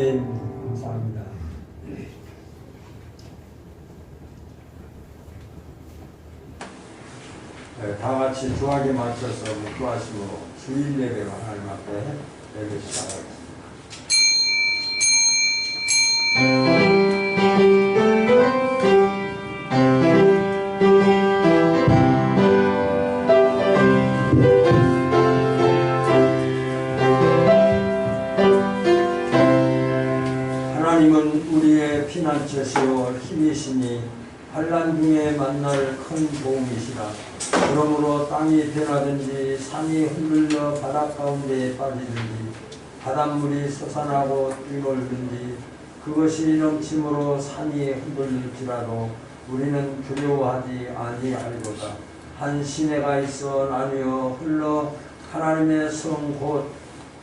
하나님 감사합니다. 다 같이 주하게 맞춰서 묵구하심으로 주일 예배가 하나님 앞에 예배 시작하겠습니다. 하나님은 우리의 피난처시오 힘이시니 환난 중에 만날 큰 도움이시라. 그러므로 땅이 변하든지 산이 흔들려 바닷 가운데에 빠지든지 바닷물이 솟아나고 뛰놀든지 그것이 넘침으로 산이 흔들릴지라도 우리는 두려워하지 아니하리로다. 한 시내가 있어 나뉘어 흘러 하나님의 성 곧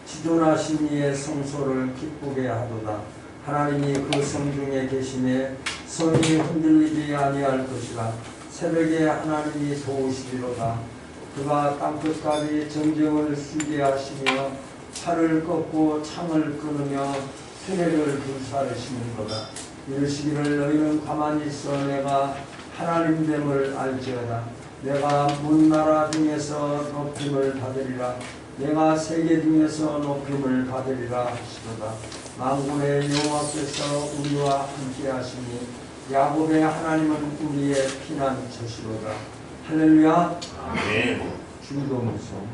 지존하신 이의 성소를 기쁘게 하도다. 하나님이 그 성 중에 계시매 성이 흔들리지 아니할 것이라. 새벽에 하나님이 도우시리로다. 그가 땅끝까지 전쟁을 쓰게 하시며 팔을 꺾고 창을 끊으며 수레를 불사르시는도다. 이르시기를 너희는 가만히 있어 내가 하나님됨을 알지어다. 내가 문나라 중에서 높임을 받으리라. 내가 세계 중에서 높임을 받으리라 하시도다. 만군의 여호와께서 우리와 함께 하시니 야곱의 하나님은 우리의 피난처시로다. 할렐루야. 아멘. 중도문송.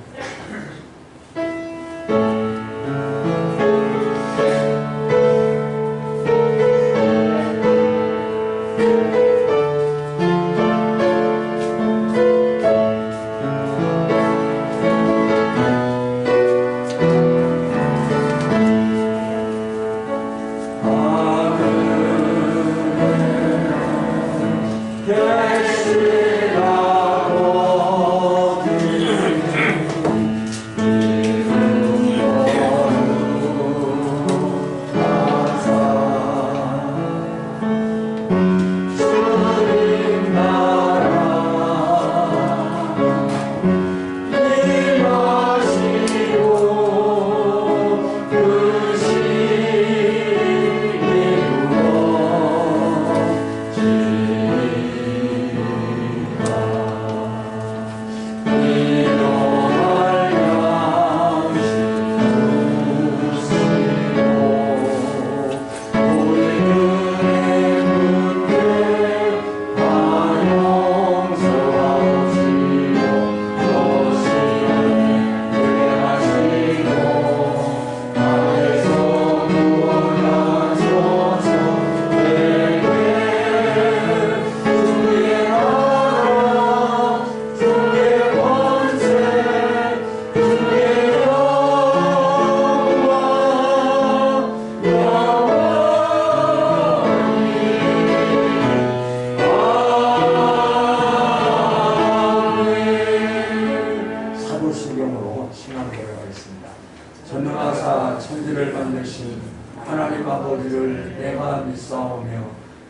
전능하사 천지를 만드신 하나님 아버지를 내가 믿사오며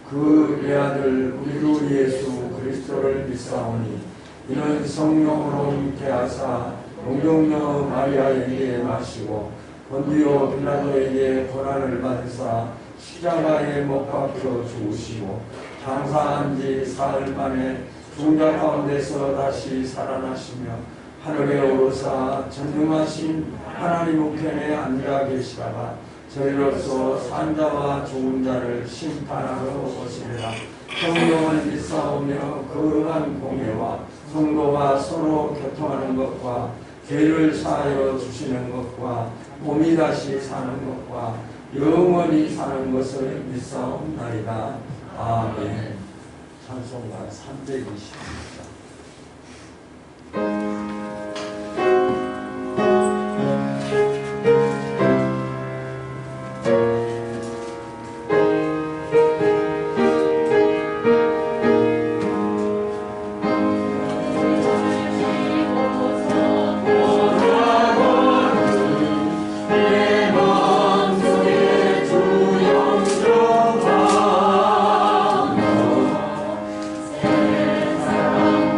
그 외아들 우리 주 예수 그리스도를 믿사오니 이는 성령으로 잉태하사 동정녀 마리아에게 나시고 본디오 빌라도에게 고난을 받으사 십자가에 못 박혀 죽으시고 장사한 지 사흘 만에 죽은 자 가운데서 다시 살아나시며 하늘에 오르사 전능하신 하나님 우편에 앉아 계시다가 저희로서 산자와 죽은 자를 심판하러 오시리라. 성령을 믿사오며 거룩한 공예와 성도가 서로 교통하는 것과 죄를 사하여 주시는 것과 몸이 다시 사는 것과 영원히 사는 것을 믿사옵나이다. 아멘. 찬송가 320입니다. 사랑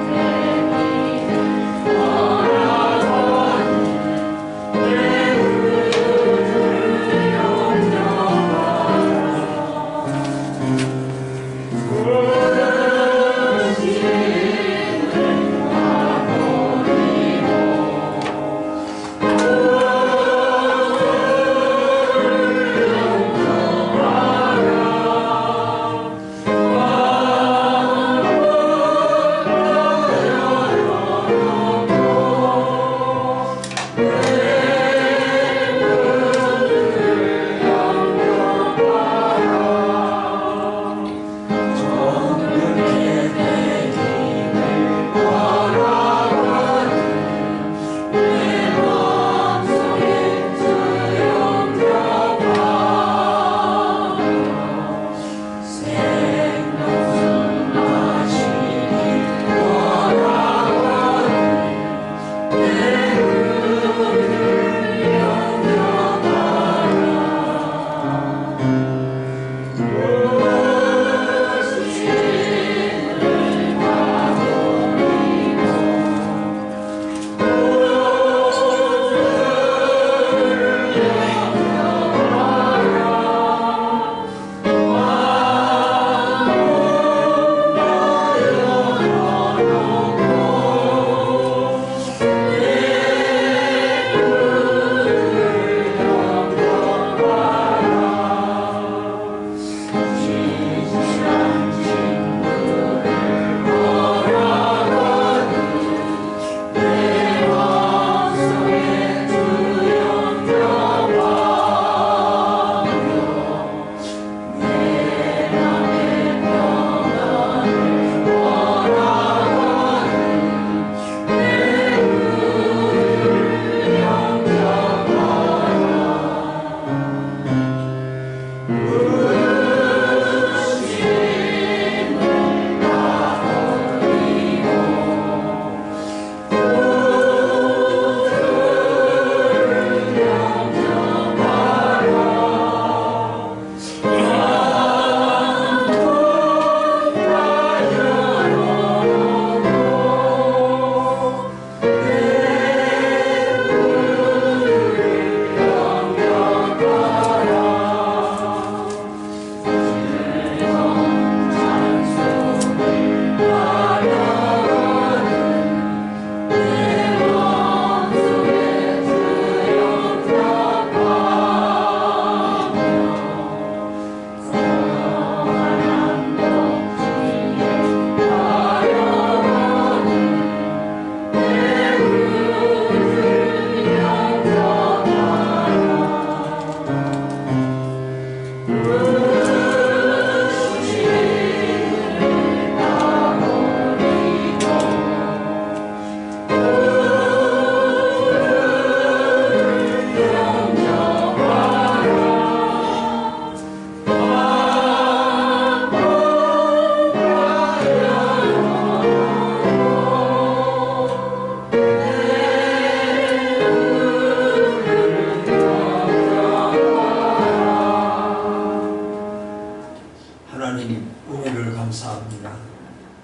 하나님 은혜를 감사합니다.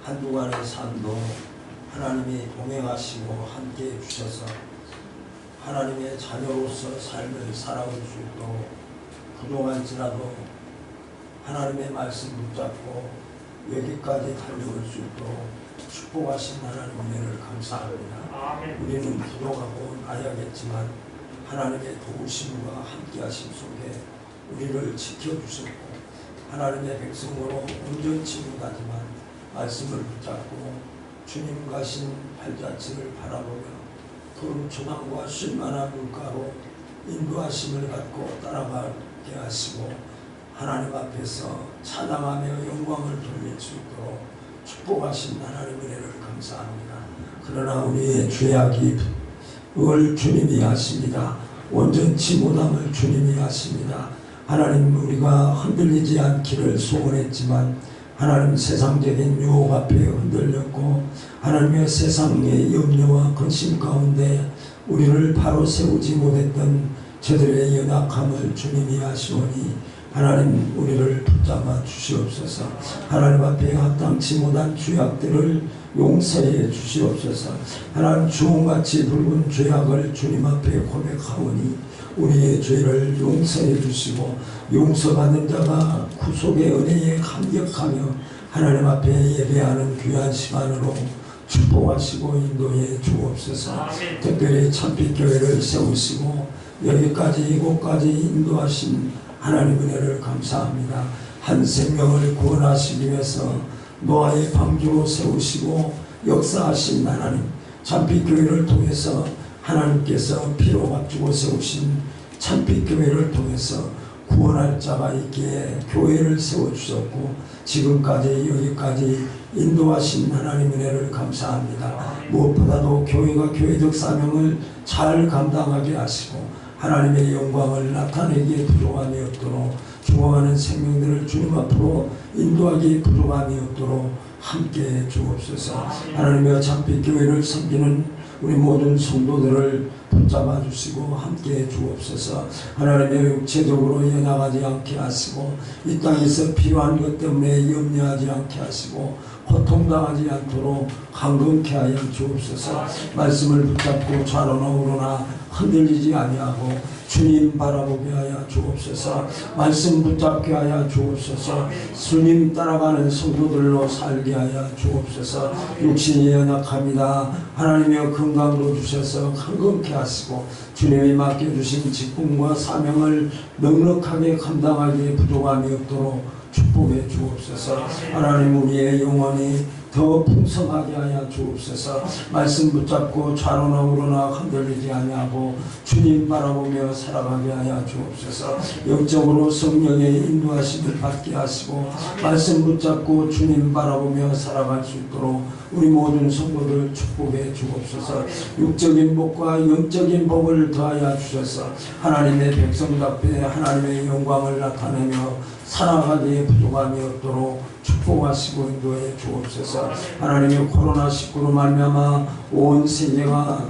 한 주간의 삶도 하나님이 동행하시고 함께해 주셔서 하나님의 자녀로서 삶을 살아올 수 있도록 부족할지라도 하나님의 말씀 붙잡고 여기까지 달려올 수 있도록 축복하신 하나님 은혜를 감사합니다. 우리는 부족하고 나약했지만 하나님의 도우심과 함께하심 속에 우리를 지켜주셨고 하나님의 백성으로 온전치 못하지만 말씀을 붙잡고 주님 가신 발자취를 바라보며 푸른 초당과 쉴만한 물가로 인도하심을 갖고 따라가게 하시고 하나님 앞에서 찬양하며 영광을 돌릴 수 있도록 축복하신 하나님 은혜를 감사합니다. 그러나 우리의 죄악이 을 주님이 하십니다. 온전치 못함을 주님이 하십니다. 하나님 우리가 흔들리지 않기를 소원했지만 하나님 세상적인 유혹 앞에 흔들렸고 하나님의 세상의 염려와 근심 가운데 우리를 바로 세우지 못했던 저들의 연약함을 주님이 하시오니 하나님 우리를 붙잡아 주시옵소서. 하나님 앞에 합당치 못한 죄악들을 용서해 주시옵소서. 하나님 주홍같이 붉은 죄악을 주님 앞에 고백하오니 우리의 죄를 용서해 주시고 용서받는 자가 구속의 은혜에 감격하며 하나님 앞에 예배하는 귀한 시간으로 축복하시고 인도해 주옵소서. 특별히 참빛교회를 세우시고 여기까지 이곳까지 인도하신 하나님 은혜를 감사합니다. 한 생명을 구원하시기 위해서 노아의 방주로 세우시고 역사하신 하나님, 참빛교회를 통해서 하나님께서 피로 값주고 세우신 참빛교회를 통해서 구원할 자가 있기에 교회를 세워주셨고 지금까지 여기까지 인도하신 하나님 은혜를 감사합니다. 무엇보다도 교회가 교회적 사명을 잘 감당하게 하시고 하나님의 영광을 나타내기에 부족함이 없도록 죽어가는 생명들을 주님 앞으로 인도하기에 부족함이 없도록 함께 주옵소서. 하나님의 참빛교회를 섬기는 우리 모든 성도들을 붙잡아 주시고 함께 주옵소서. 하나님의 육체적으로 연약하지 않게 하시고 이 땅에서 필요한 것 때문에 염려하지 않게 하시고 고통당하지 않도록 강건케 하여 주옵소서. 말씀을 붙잡고 좌로나 우로나 흔들리지 아니하고 주님 바라보게 하여 주옵소서. 말씀 붙잡게 하여 주옵소서. 주님 따라가는 성도들로 살게 하여 주옵소서. 육신이 연약합니다. 하나님의 건강도 주셔서 강건케 하시고 주님이 맡겨주신 직분과 사명을 넉넉하게 감당하기에 부족함이 없도록 축복해 주옵소서. 하나님 우리의 영혼이 더 풍성하게 하여 주옵소서. 말씀 붙잡고 좌로나 우로나 흔들리지 아니하고 주님 바라보며 살아가게 하여 주옵소서. 영적으로 성령의 인도하심을 받게 하시고 말씀 붙잡고 주님 바라보며 살아갈 수 있도록 우리 모든 성도들 축복해 주옵소서. 육적인 복과 영적인 복을 더하여 주셔서 하나님의 백성답게 하나님의 영광을 나타내며 살아가기에 부족함이 없도록 축복하시고 인도해 주옵소서. 하나님의 코로나19로 말미암아 온 세계가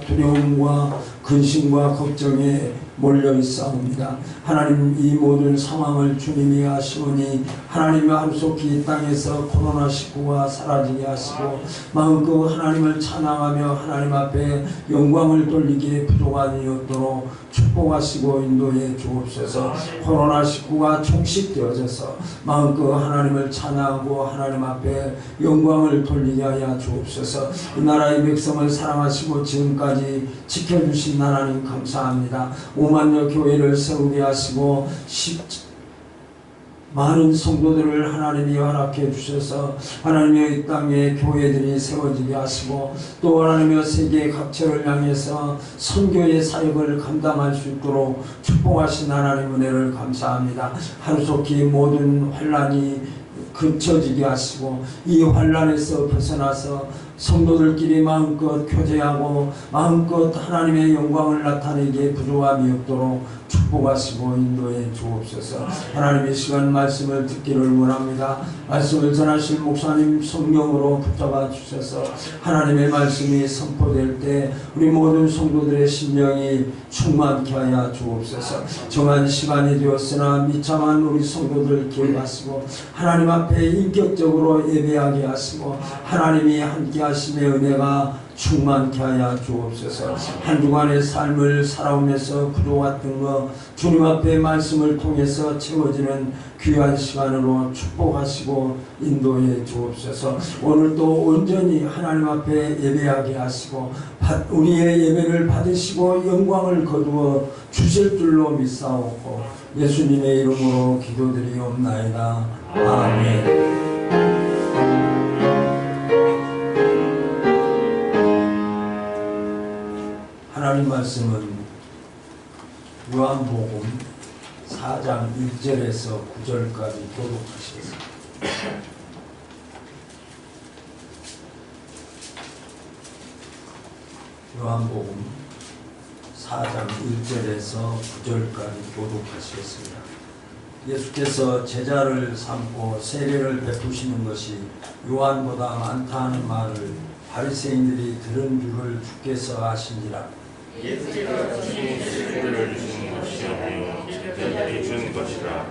두려움과 근심과 걱정에 몰려 있사옵니다. 하나님 이 모든 상황을 주님이 하시오니 하나님의 함속히 이 땅에서 코로나19가 사라지게 하시고 마음껏 하나님을 찬양하며 하나님 앞에 영광을 돌리기에 부족함이 없도록 축복하시고 인도해 주옵소서. 코로나19가 종식되어져서 마음껏 하나님을 찬양하고 하나님 앞에 영광을 돌리게 하여 주옵소서. 이 나라의 백성을 사랑하시고 지금까지 지켜주신 하나님 감사합니다. 5만여 교회를 세우게 하시고 많은 성도들을 하나님이 허락해 주셔서 하나님의 이 땅에 교회들이 세워지게 하시고 또 하나님의 세계 각처를 향해서 선교의 사역을 감당할 수 있도록 축복하신 하나님 은혜를 감사합니다. 하루속히 모든 환난이 그쳐지게 하시고 이 환난에서 벗어나서 성도들끼리 마음껏 교제하고 마음껏 하나님의 영광을 나타내기에 부족함이 없도록 축복하시고 인도해 주옵소서. 하나님의 시간 말씀을 듣기를 원합니다. 말씀을 전하실 목사님 성령으로 붙잡아 주셔서 하나님의 말씀이 선포될 때 우리 모든 성도들의 심령이 충만케 하여 주옵소서. 정한 시간이 되었으나 미참한 우리 성도들 기억하시고 하나님 앞에 인격적으로 예배하게 하시고 하나님이 함께 하심의 은혜가 충만케 하여 주옵소서. 한 주간의 삶을 살아오면서 부족했던 것 주님 앞에 말씀을 통해서 채워지는 귀한 시간으로 축복하시고 인도해 주옵소서. 오늘도 온전히 하나님 앞에 예배하게 하시고 우리의 예배를 받으시고 영광을 거두어 주실 줄로 믿사옵고 예수님의 이름으로 기도드리옵나이다. 아멘. 하나님 말씀은 요한복음 4장 1절에서 9절까지 교독하시겠습니다. 요한복음 4장 1절에서 9절까지 교독하시겠습니다. 예수께서 제자를 삼고 세례를 베푸시는 것이 요한보다 많다 하는 말을 바리새인들이 들은 줄을 주께서 아시니라. 예수께서 주신 세례를 주신 것이 아니요 제자들이 준 것이라.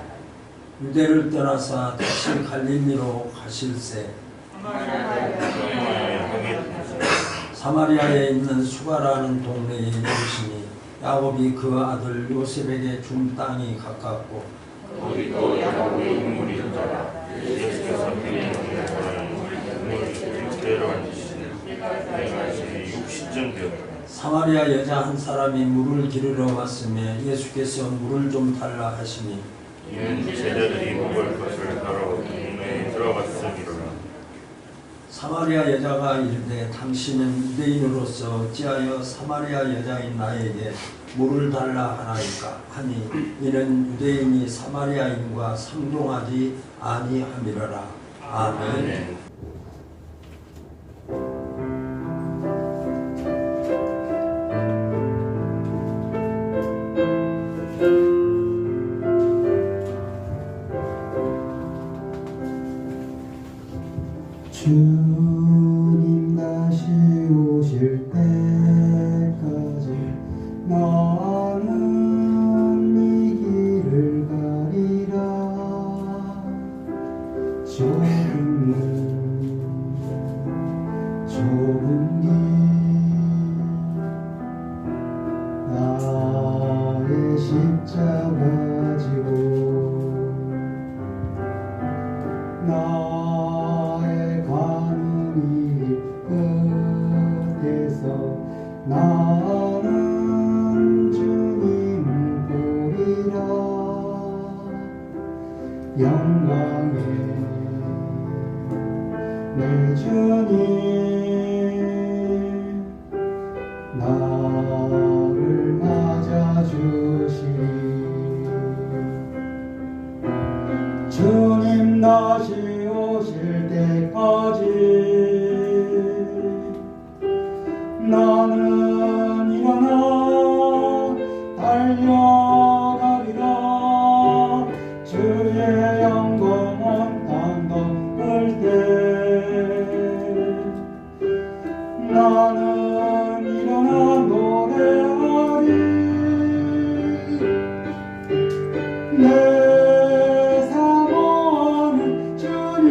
유대를 떠나사 다시 갈릴리로 가실새 사마리아에 있는 수가라는 동네에 이르시니 야곱이 그 아들 요셉에게 준 땅이 가깝고 거기도 야곱의 우물이 있더라. 예수께서 그의 우물이 육대로 앉으시니 내가 지금 60쯤 되었더라. 사마리아 여자 한 사람이 물을 기르러 왔으며 예수께서 물을 좀 달라 하시니 이는 제자들이 먹을 것을 하러 동네에 들어갔으리라. 사마리아 여자가 이르되 당신은 유대인으로서 어찌하여 사마리아 여자인 나에게 물을 달라 하나이까 하니 이는 유대인이 사마리아인과 상종하지 아니함이러라. 아멘. 주님 다시 오실 때까지 나는 이 길을 가리라. 좁은 길 나의 십자가 지고 나의 가는 이 끝에서 나는 주님을 보리라. 영광의 내 주님 나를 맞아주시니 주님 다시 오실 때까지 나는 일어나 달려가리라. 주의 영광은 땅 덮을 때 나는 일어나 노래하리. 내 사모하는 주님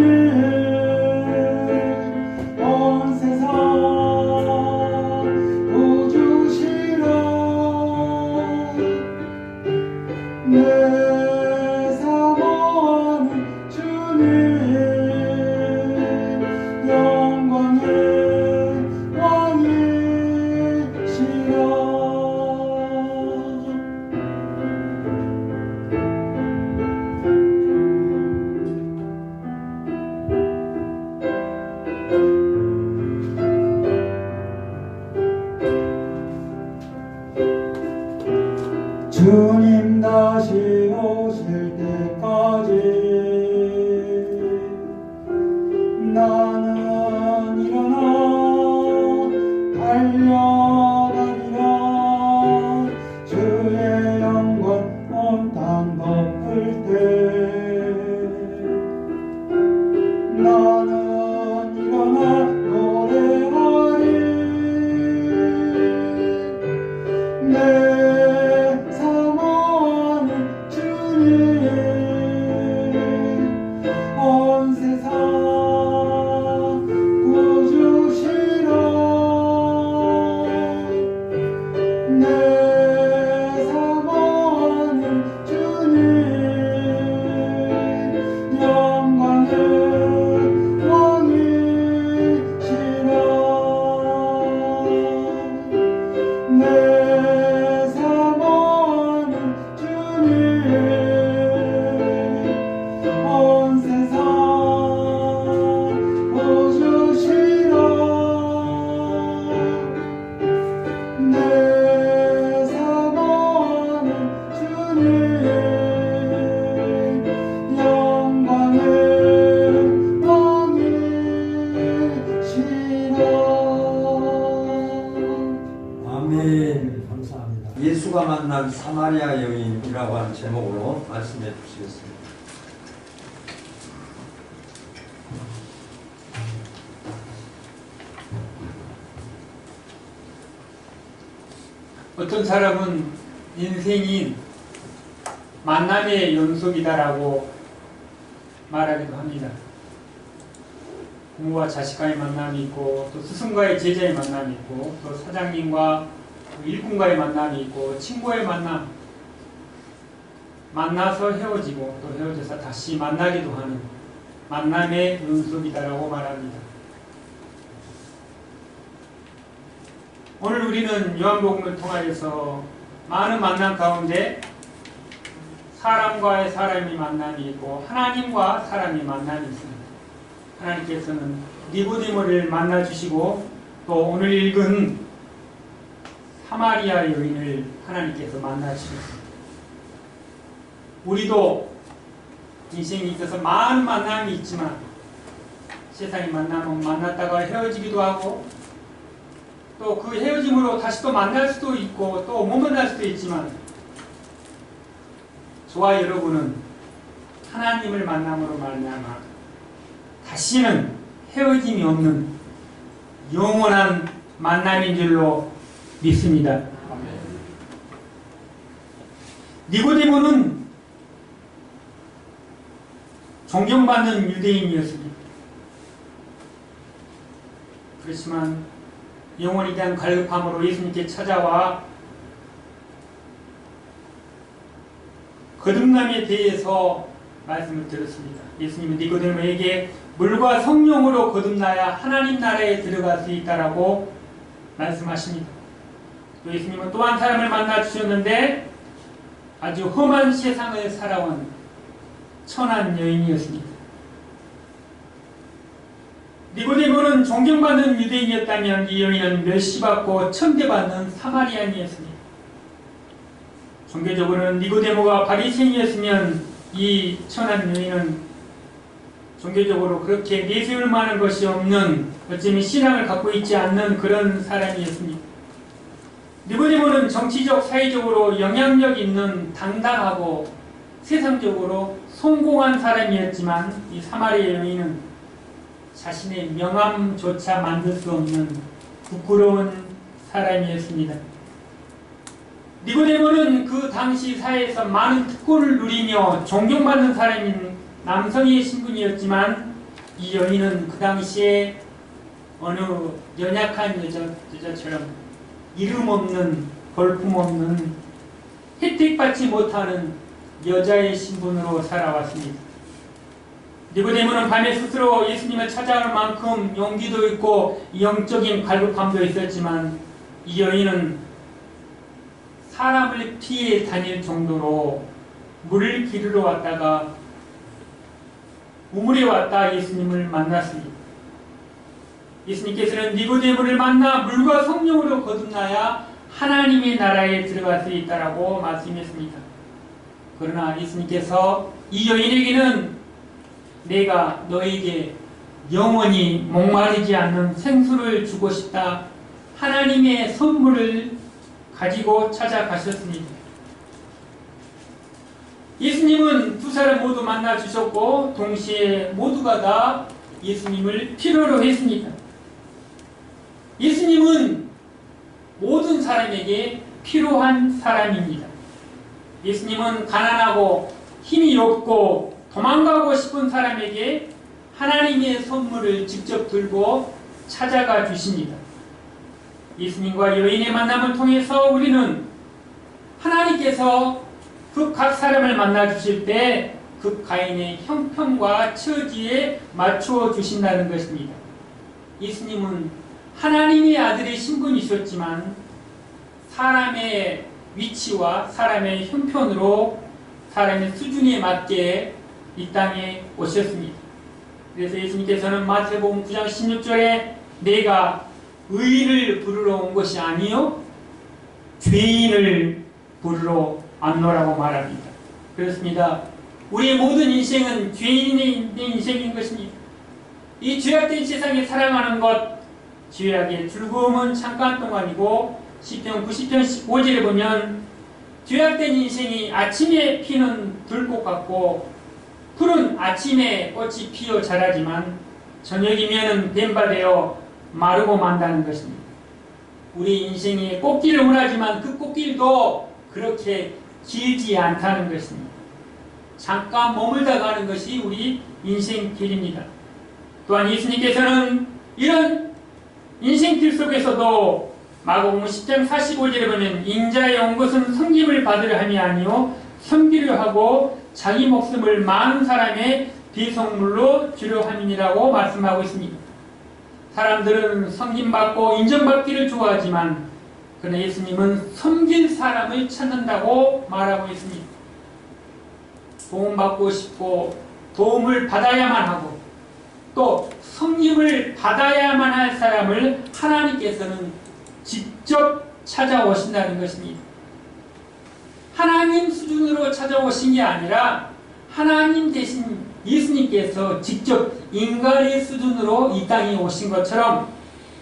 만난 사마리아 여인이라고 하는 제목으로 말씀해 주시겠습니다. 어떤 사람은 인생이 만남의 연속이다라고 말하기도 합니다. 부모와 자식과의 만남이 있고, 또 스승과의 제자의 만남이 있고, 또 사장님과 일꾼과의 만남이 있고, 친구의 만남, 만나서 헤어지고 또 헤어져서 다시 만나기도 하는 만남의 연속이다라고 말합니다. 오늘 우리는 요한복음을 통하여서 많은 만남 가운데 사람과의 사람이 만남이 있고 하나님과 사람이 만남이 있습니다. 하나님께서는 니고디모를 만나주시고 또 오늘 읽은 사마리아 여인을 하나님께서 만나주셨습니다. 우리도 인생에 있어서 많은 만남이 있지만 세상에 만나면 만났다가 헤어지기도 하고 또 그 헤어짐으로 다시 또 만날 수도 있고 또 못 만날 수도 있지만 저와 여러분은 하나님을 만남으로 말미암아 다시는 헤어짐이 없는 영원한 만남인 줄로 믿습니다. 니고데모는 존경받는 유대인이었습니다. 그렇지만 영혼에 대한 갈급함으로 예수님께 찾아와 거듭남에 대해서 말씀을 드렸습니다. 예수님은 니고데모에게 물과 성령으로 거듭나야 하나님 나라에 들어갈 수 있다라고 말씀하십니다. 또 예수님은 또 한 사람을 만나 주셨는데 아주 험한 세상을 살아온 천한 여인이었습니다. 니고데모는 존경받는 유대인이었다면 이 여인은 멸시받고 천대받는 사마리아인이었습니다. 종교적으로는 니고데모가 바리새인이었으면 이 천한 여인은 종교적으로 그렇게 내세울 만한 것이 없는 어쩌면 신앙을 갖고 있지 않는 그런 사람이었습니다. 니고데모는 정치적, 사회적으로 영향력 있는 당당하고 세상적으로 성공한 사람이었지만 이 사마리아 여인은 자신의 명함조차 만들 수 없는 부끄러운 사람이었습니다. 니고데모는 그 당시 사회에서 많은 특권을 누리며 존경받는 사람인 남성의 신분이었지만 이 여인은 그 당시에 어느 연약한 여자처럼 이름 없는, 볼품 없는, 혜택받지 못하는 여자의 신분으로 살아왔습니다. 니고데모는 밤에 스스로 예수님을 찾아올 만큼 용기도 있고 영적인 갈급함도 있었지만 이 여인은 사람을 피해 다닐 정도로 물을 기르러 왔다가 우물에 왔다 예수님을 만났습니다. 예수님께서는 니고데모를 만나 물과 성령으로 거듭나야 하나님의 나라에 들어갈 수 있다라고 말씀했습니다. 그러나 예수님께서 이 여인에게는 내가 너에게 영원히 목마르지 않는 생수를 주고 싶다. 하나님의 선물을 가지고 찾아가셨습니다. 예수님은 두 사람 모두 만나 주셨고 동시에 모두가 다 예수님을 필요로 했습니다. 예수님은 모든 사람에게 필요한 사람입니다. 예수님은 가난하고 힘이 없고 도망가고 싶은 사람에게 하나님의 선물을 직접 들고 찾아가 주십니다. 예수님과 여인의 만남을 통해서 우리는 하나님께서 그 각 사람을 만나 주실 때 그 가인의 형편과 처지에 맞추어 주신다는 것입니다. 예수님은 하나님의 아들의 신분이셨지만 사람의 위치와 사람의 형편으로 사람의 수준에 맞게 이 땅에 오셨습니다. 그래서 예수님께서는 마태복음 9장 16절에 내가 의인을 부르러 온 것이 아니요 죄인을 부르러 왔노라고 말합니다. 그렇습니다. 우리의 모든 인생은 죄인의 인생인 것입니다. 이 죄악된 세상에 살아가는 것, 죄악의 즐거움은 잠깐 동안이고 시편 90편 15절에 보면 죄악된 인생이 아침에 피는 들꽃 같고 푸른 아침에 꽃이 피어 자라지만 저녁이면 뱀바되어 마르고 만다는 것입니다. 우리 인생이 꽃길을 원하지만 그 꽃길도 그렇게 길지 않다는 것입니다. 잠깐 머물다 가는 것이 우리 인생길입니다. 또한 예수님께서는 이런 인생길 속에서도 마가복음 10장 45절에 보면 인자에 온 것은 섬김을 받으려 함이 아니요 섬기려 하고 자기 목숨을 많은 사람의 비송물로 주려 함이라고 말씀하고 있습니다. 사람들은 섬김받고 인정받기를 좋아하지만 그러나 예수님은 섬길 사람을 찾는다고 말하고 있습니다. 도움받고 싶고 도움을 받아야만 하고 또 섬김을 받아야만 할 사람을 하나님께서는 직접 찾아오신다는 것입니다. 하나님 수준으로 찾아오신 게 아니라 하나님 대신 예수님께서 직접 인간의 수준으로 이 땅에 오신 것처럼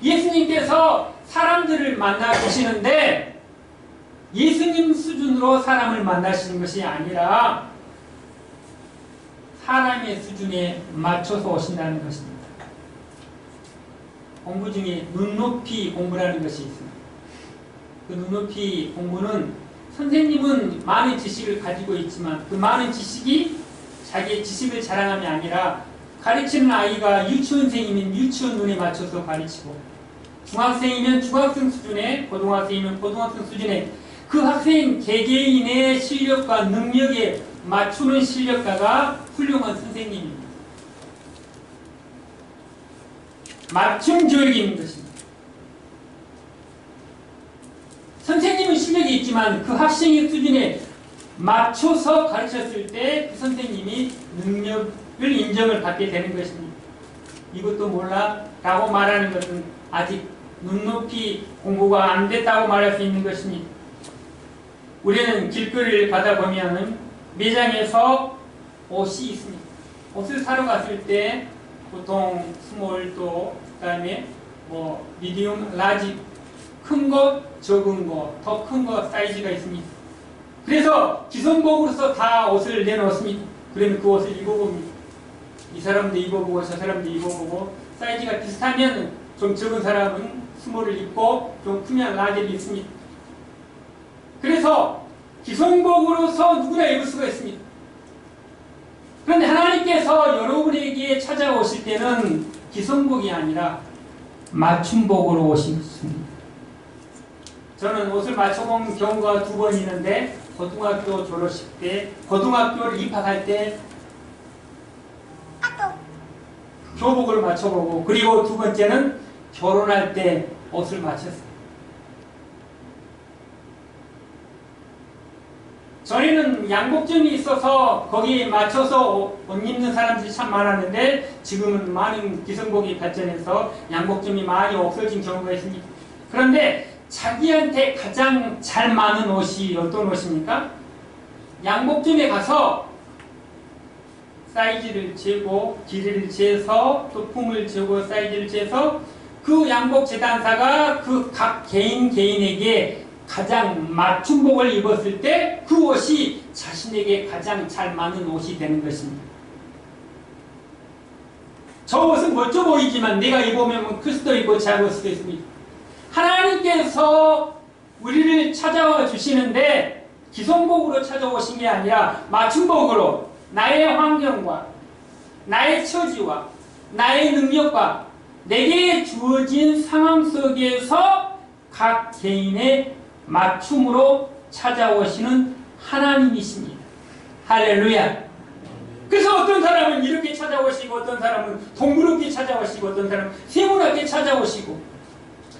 예수님께서 사람들을 만나 주시는데 예수님 수준으로 사람을 만나시는 것이 아니라 사람의 수준에 맞춰서 오신다는 것입니다. 공부 중에 눈높이 공부라는 것이 있습니다. 그 눈높이 공부는 선생님은 많은 지식을 가지고 있지만 그 많은 지식이 자기의 지식을 자랑함이 아니라 가르치는 아이가 유치원생이면 유치원 눈에 맞춰서 가르치고 중학생이면 중학생 수준에 고등학생이면 고등학생 수준에 그 학생 개개인의 실력과 능력에 맞추는 실력가가 훌륭한 선생님입니다. 맞춤 교육이 있는 것입니다. 선생님은 실력이 있지만 그 학생의 수준에 맞춰서 가르쳤을 때 그 선생님이 능력을 인정을 받게 되는 것입니다. 이것도 몰라? 라고 말하는 것은 아직 눈높이 공부가 안 됐다고 말할 수 있는 것입니다. 우리는 길거리를 가다 보면 매장에서 옷이 있습니다. 옷을 사러 갔을 때 보통 스몰 또 그다음에 미디움, 라지 큰 거, 적은 거, 더 큰 거 사이즈가 있습니다. 그래서 기성복으로서 다 옷을 내놓습니다. 그러면 그 옷을 입어봅니다. 이 사람도 입어보고 저 사람도 입어보고 사이즈가 비슷하면 좀 적은 사람은 스몰을 입고 좀 크면 라지를 입습니다. 그래서 기성복으로서 누구나 입을 수가 있습니다. 그런데 하나님께서 여러분에게 찾아오실 때는 기성복이 아니라 맞춤복으로 오십니다. 저는 옷을 맞춰본 경우가 2번 있는데 고등학교 졸업식 때, 고등학교를 입학할 때 교복을 맞춰보고 그리고 2번째는 결혼할 때 옷을 맞췄어요. 전에는 양복점이 있어서 거기에 맞춰서 옷 입는 사람들이 참 많았는데 지금은 많은 기성복이 발전해서 양복점이 많이 없어진 경우가 있습니다. 그런데 자기한테 가장 잘 맞는 옷이 어떤 옷입니까? 양복점에 가서 사이즈를 재고 길이를 재서 또 품을 재고 사이즈를 재서 그 양복 재단사가 그 각 개인에게 가장 맞춤복을 입었을 때 그 옷이 자신에게 가장 잘 맞는 옷이 되는 것입니다. 저 옷은 멋져 보이지만 내가 입으면 클 수도 있고 작을 수도 있습니다. 하나님께서 우리를 찾아와 주시는데 기성복으로 찾아오신 게 아니라 맞춤복으로 나의 환경과 나의 처지와 나의 능력과 내게 주어진 상황 속에서 각 개인의 맞춤으로 찾아오시는 하나님이십니다. 할렐루야. 그래서 어떤 사람은 이렇게 찾아오시고 어떤 사람은 동그랗게 찾아오시고 어떤 사람은 세모나게 찾아오시고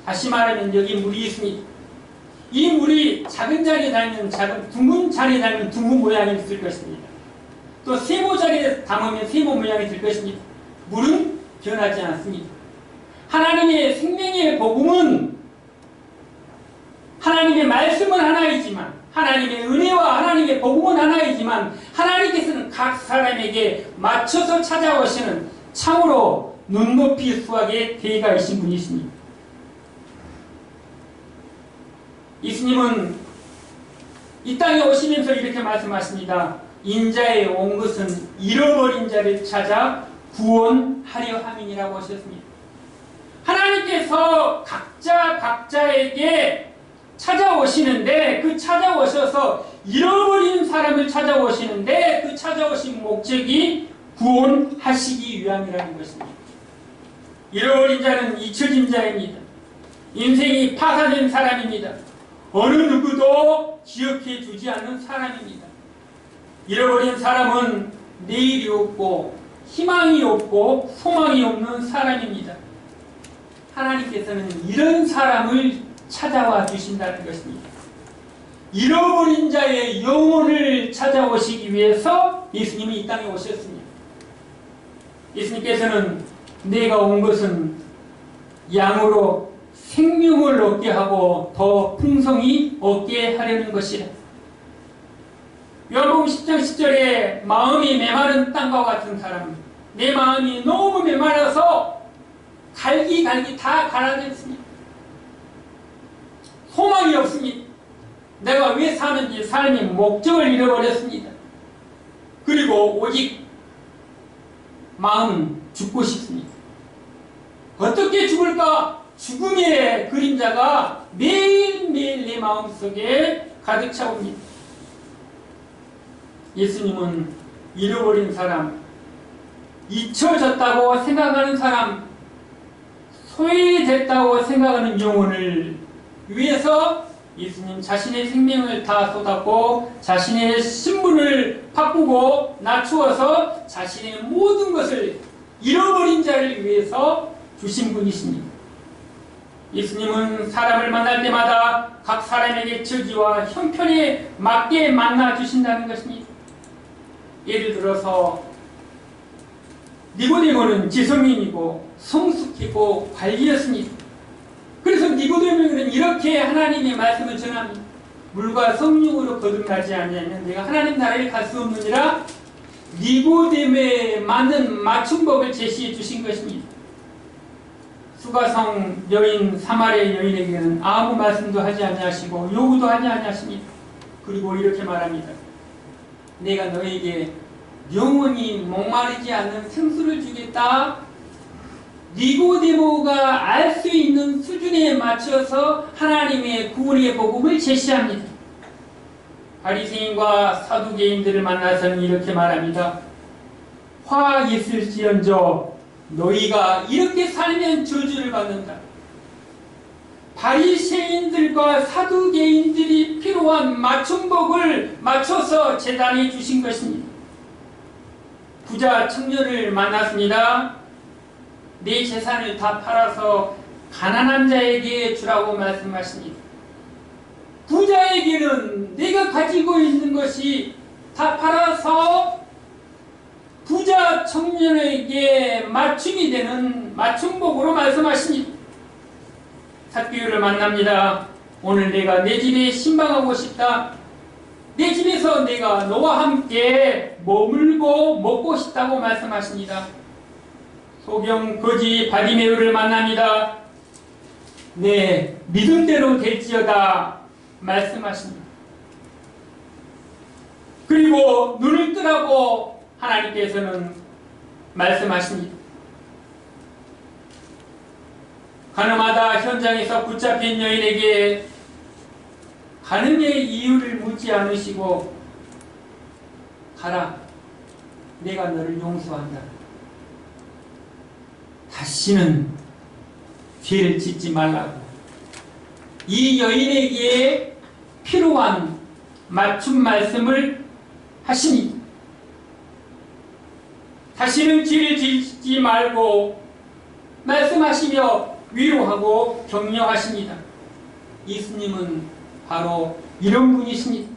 다시 말하면 여기 물이 있습니다. 이 물이 작은 자리에 닿으면 작은, 둥근 자리에 닿으면 둥근 모양이 있을 것입니다. 또 세모 자리에 담으면 세모 모양이 될 것입니다. 물은 변하지 않습니다. 하나님의 생명의 복음은 하나님의 말씀은 하나이지만 하나님의 은혜와 하나님의 복음은 하나이지만 하나님께서는 각 사람에게 맞춰서 찾아오시는 참으로 눈높이 수학의 대가이신 분이십니다. 예수님은 이 땅에 오시면서 이렇게 말씀하십니다. 인자에 온 것은 잃어버린 자를 찾아 구원하려 함이니라고 하셨습니다. 하나님께서 각자에게 찾아오시는데, 그 찾아오셔서 잃어버린 사람을 찾아오시는데, 그 찾아오신 목적이 구원하시기 위함이라는 것입니다. 잃어버린 자는 잊혀진 자입니다. 인생이 파산된 사람입니다. 어느 누구도 기억해 주지 않는 사람입니다. 잃어버린 사람은 내일이 없고 희망이 없고 소망이 없는 사람입니다. 하나님께서는 이런 사람을 찾아와 주신다는 것입니다. 잃어버린 자의 영혼을 찾아오시기 위해서 예수님이 이 땅에 오셨습니다. 예수님께서는 내가 온 것은 양으로 생명을 얻게 하고 더 풍성히 얻게 하려는 것이라. 요한복음 10장 10절에 마음이 메마른 땅과 같은 사람, 내 마음이 너무 메마라서 갈기 다 가라앉았습니다. 소망이 없습니다. 내가 왜 사는지 삶의 목적을 잃어버렸습니다. 그리고 오직 마음은 죽고 싶습니다. 어떻게 죽을까? 죽음의 그림자가 매일매일 내 마음속에 가득 차옵니다. 예수님은 잃어버린 사람, 잊혀졌다고 생각하는 사람, 소외됐다고 생각하는 영혼을 위해서 예수님 자신의 생명을 다 쏟았고 자신의 신분을 바꾸고 낮추어서 자신의 모든 것을 잃어버린 자를 위해서 주신 분이십니다. 예수님은 사람을 만날 때마다 각 사람에게 처지와 형편에 맞게 만나 주신다는 것입니다. 예를 들어서 니고데모는 지성인이고 성숙했고 관리였습니다. 그래서 니고데모는 이렇게 하나님의 말씀을 전합니다. 물과 성령으로 거듭나지 않으면 내가 하나님 나라에 갈 수 없느니라. 니고데모에 맞는 맞춤법을 제시해 주신 것입니다. 수가성 여인 사마리아 여인에게는 아무 말씀도 하지 아니하시고 요구도 하지 아니하십니다. 그리고 이렇게 말합니다. 내가 너에게 영원히 목마르지 않는 생수를 주겠다. 니고데모가 알 수 있는 수준에 맞춰서 하나님의 구원의 복음을 제시합니다. 바리새인과 사두개인들을 만나서는 이렇게 말합니다. 화 있을지언정 너희가 이렇게 살면 저주를 받는다. 바리새인들과 사두개인들이 필요한 맞춤법을 맞춰서 제단해 주신 것입니다. 부자 청년을 만났습니다. 내 재산을 다 팔아서 가난한 자에게 주라고 말씀하십니다. 부자에게는 내가 가지고 있는 것이 다 팔아서 부자 청년에게 맞춤이 되는 맞춤법으로 말씀하십니다. 삭개오를 만납니다. 오늘 내가 내 집에 신방하고 싶다. 내 집에서 내가 너와 함께 머물고 먹고 싶다고 말씀하십니다. 소경 거지 바디메오를 만납니다. 내 믿음대로 될지어다 말씀하십니다. 그리고 눈을 뜨라고 하나님께서는 말씀하십니다. 가늠하다 현장에서 붙잡힌 여인에게 가늠의 이유를 묻지 않으시고 가라, 내가 너를 용서한다. 다시는 죄를 짓지 말라고 이 여인에게 필요한 맞춤 말씀을 하시니 다시는 죄를 짓지 말고 말씀하시며 위로하고 격려하십니다. 예수님은 바로 이런 분이십니다.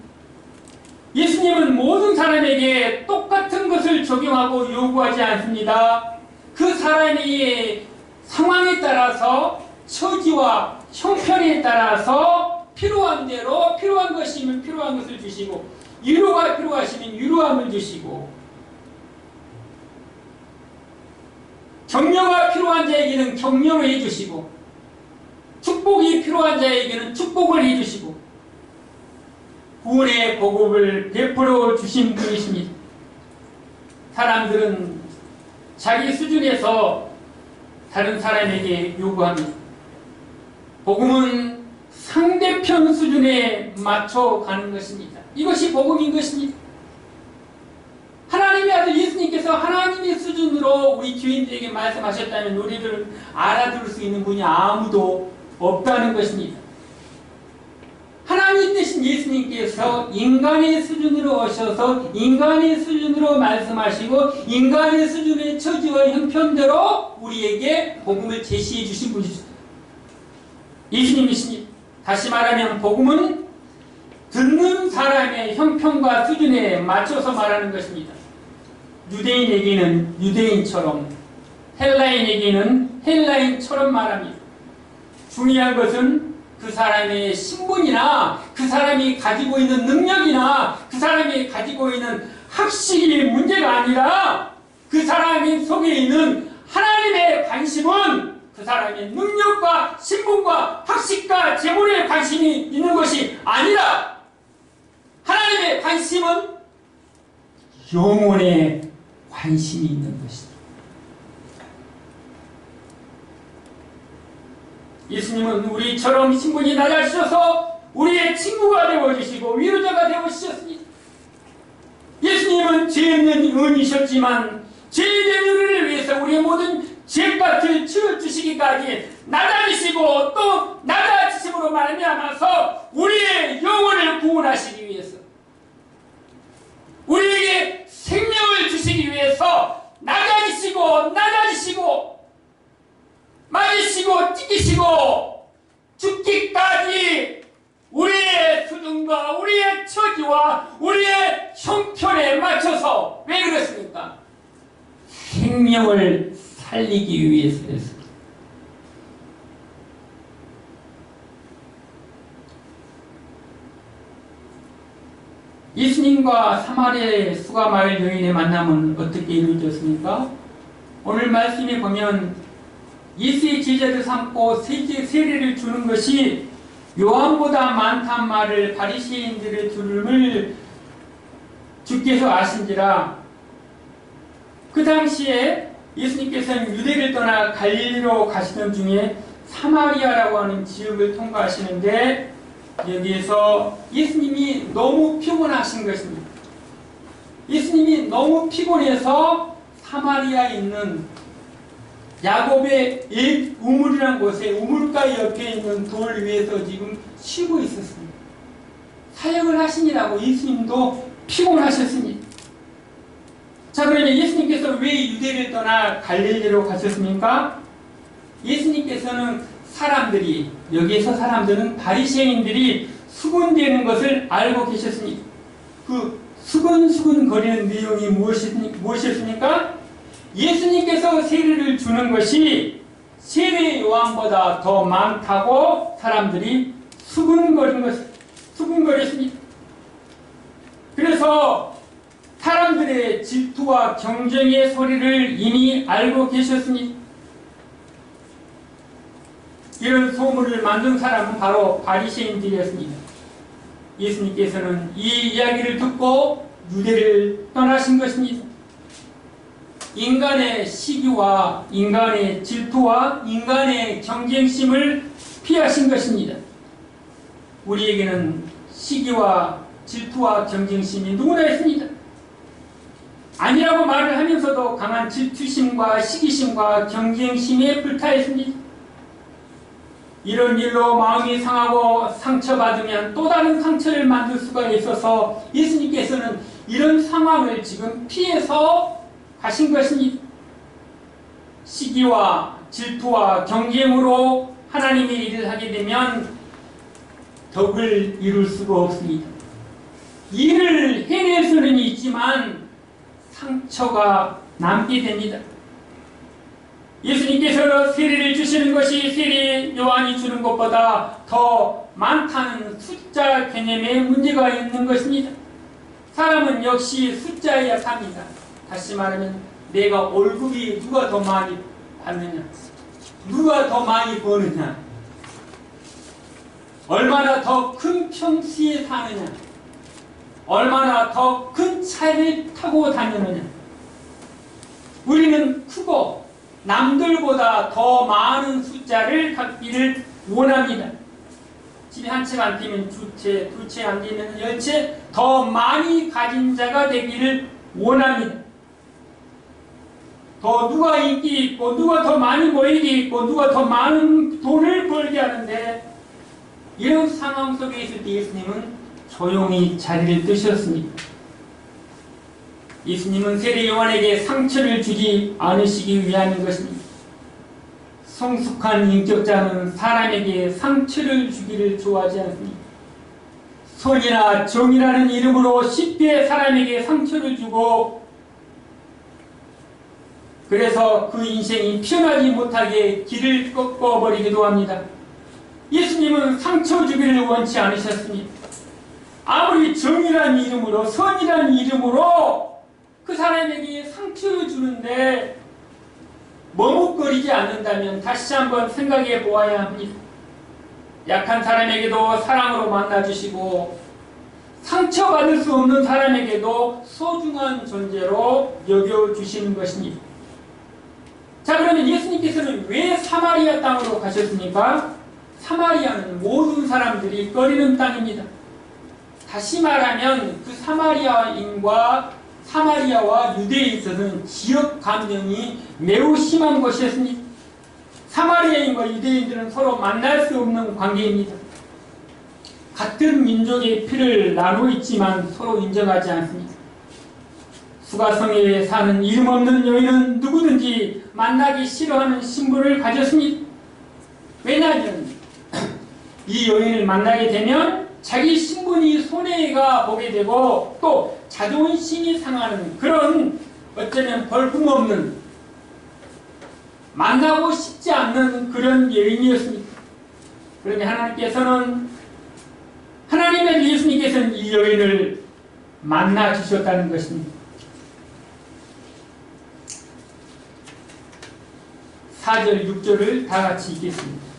예수님은 모든 사람에게 똑같은 것을 적용하고 요구하지 않습니다. 그 사람의 상황에 따라서 처지와 형편에 따라서 필요한 대로 필요한 것이면 필요한 것을 주시고 위로가 필요하시면 위로함을 주시고 격려가 필요한 자에게는 격려를 해주시고 축복이 필요한 자에게는 축복을 해주시고 구원의 복음을 베풀어 주신 분이십니다. 사람들은 자기 수준에서 다른 사람에게 요구합니다. 복음은 상대편 수준에 맞춰가는 것입니다. 이것이 복음인 것입니다. 하나님의 아들 예수님께서 하나님의 수준으로 우리 주인들에게 말씀하셨다면 우리를 알아들을 수 있는 분이 아무도 없다는 것입니다. 하나님 대신 예수님께서 인간의 수준으로 오셔서 인간의 수준으로 말씀하시고 인간의 수준의 처지와 형편대로 우리에게 복음을 제시해 주신 분이십니다. 예수님이십니다. 다시 말하면 복음은 듣는 사람의 형편과 수준에 맞춰서 말하는 것입니다. 유대인에게는 유대인처럼, 헬라인에게는 헬라인처럼 말합니다. 중요한 것은 그 사람의 신분이나 그 사람이 가지고 있는 능력이나 그 사람이 가지고 있는 학식이 문제가 아니라 그 사람 속에 있는 하나님의 관심은 그 사람의 능력과 신분과 학식과 재물에 관심이 있는 것이 아니라 하나님의 관심은 영혼에 관심이 있는 것이다. 예수님은 우리처럼 신분이 낮아지셔서 우리의 친구가 되어주시고 위로자가 되어주셨습니다. 예수님은 죄 없는 은이셨지만 죄된 우리를 위해서 우리의 모든 죄값을 치러주시기까지 낮아지시고 또 낮아지심으로 말미암아서 우리의 영혼을 구원하시기 위해서 우리에게 생명을 주시기 위해서 낮아지시고 맞으시고 찢기시고 죽기까지 우리의 수준과 우리의 처지와 우리의 형편에 맞춰서 왜 그렇습니까? 생명을 살리기 위해서였습니다. 예수님과 사마리아의 수가마을 여인의 만남은 어떻게 이루어졌습니까? 오늘 말씀에 보면 예수의 제자를 삼고 세례를 주는 것이 요한보다 많단 말을 바리새인들의 들음을 주께서 아신지라 그 당시에 예수님께서는 유대를 떠나 갈릴리로 가시던 중에 사마리아라고 하는 지역을 통과하시는데 여기에서 예수님이 너무 피곤하신 것입니다. 예수님이 너무 피곤해서 사마리아에 있는 야곱의 옛 우물이라는 곳에 우물가 옆에 있는 돌 위에서 지금 쉬고 있었습니다. 사역을 하시니라고 예수님도 피곤하셨습니다. 자, 그러면 예수님께서 왜 유대를 떠나 갈릴리로 가셨습니까? 예수님께서는 여기에서 사람들은 바리새인들이 수군되는 것을 알고 계셨습니다. 그 수근수근 거리는 내용이 무엇이었습니까? 예수님께서 세례를 주는 것이 세례 요한보다 더 많다고 사람들이 수군거렸습니다. 그래서 사람들의 질투와 경쟁의 소리를 이미 알고 계셨습니다. 이런 소문을 만든 사람은 바로 바리새인들이었습니다. 예수님께서는 이 이야기를 듣고 유대를 떠나신 것입니다. 인간의 시기와 인간의 질투와 인간의 경쟁심을 피하신 것입니다. 우리에게는 시기와 질투와 경쟁심이 누구나 있습니다. 아니라고 말을 하면서도 강한 질투심과 시기심과 경쟁심에 불타 있습니다. 이런 일로 마음이 상하고 상처받으면 또 다른 상처를 만들 수가 있어서 예수님께서는 이런 상황을 지금 피해서 가신 것입니다. 시기와 질투와 경쟁으로 하나님의 일을 하게 되면 덕을 이룰 수가 없습니다. 일을 해낼 수는 있지만 상처가 남게 됩니다. 예수님께서 세례를 주시는 것이 세례 요한이 주는 것보다 더 많다는 숫자 개념에 문제가 있는 것입니다. 사람은 역시 숫자에 약합니다. 다시 말하면 내가 월급이 누가 더 많이 받느냐, 누가 더 많이 버느냐, 얼마나 더 큰 평수에 사느냐, 얼마나 더 큰 차를 타고 다니느냐. 우리는 크고 남들보다 더 많은 숫자를 갖기를 원합니다. 집에 한 채가 안 되면 두 채, 두 채 안 되면 10채 더 많이 가진 자가 되기를 원합니다. 더 누가 인기 있고 누가 더 많이 모이게 있고 누가 더 많은 돈을 벌게 하는데 이런 상황 속에 있을 때 예수님은 조용히 자리를 뜨셨습니다. 예수님은 세례 요한에게 상처를 주지 않으시기 위함인 것입니다. 성숙한 인격자는 사람에게 상처를 주기를 좋아하지 않습니다. 선이나 정이라는 이름으로 쉽게 사람에게 상처를 주고 그래서 그 인생이 피어나지 못하게 길을 꺾어버리기도 합니다. 예수님은 상처 주기를 원치 않으셨습니다. 아무리 정이라는 이름으로 선이라는 이름으로 그 사람에게 상처를 주는데 머뭇거리지 않는다면 다시 한번 생각해 보아야 합니다. 약한 사람에게도 사랑으로 만나주시고 상처받을 수 없는 사람에게도 소중한 존재로 여겨주시는 것입니다. 자, 그러면 예수님께서는 왜 사마리아 땅으로 가셨습니까? 사마리아는 모든 사람들이 꺼리는 땅입니다. 다시 말하면 그 사마리아와 유대에 있어서는 지역 감정이 매우 심한 것이었습니다. 사마리아인과 유대인들은 서로 만날 수 없는 관계입니다. 같은 민족의 피를 나누고 있지만 서로 인정하지 않습니다. 수가성에 사는 이름 없는 여인은 누구든지 만나기 싫어하는 신분을 가졌습니다. 왜냐하면 이 여인을 만나게 되면 자기 신분이 손해가 보게 되고 또 자존심이 상하는 그런 어쩌면 볼품없는 만나고 싶지 않는 그런 여인이었습니다. 그런데 하나님의 예수님께서는 이 여인을 만나 주셨다는 것입니다. 4절, 6절을 다 같이 읽겠습니다.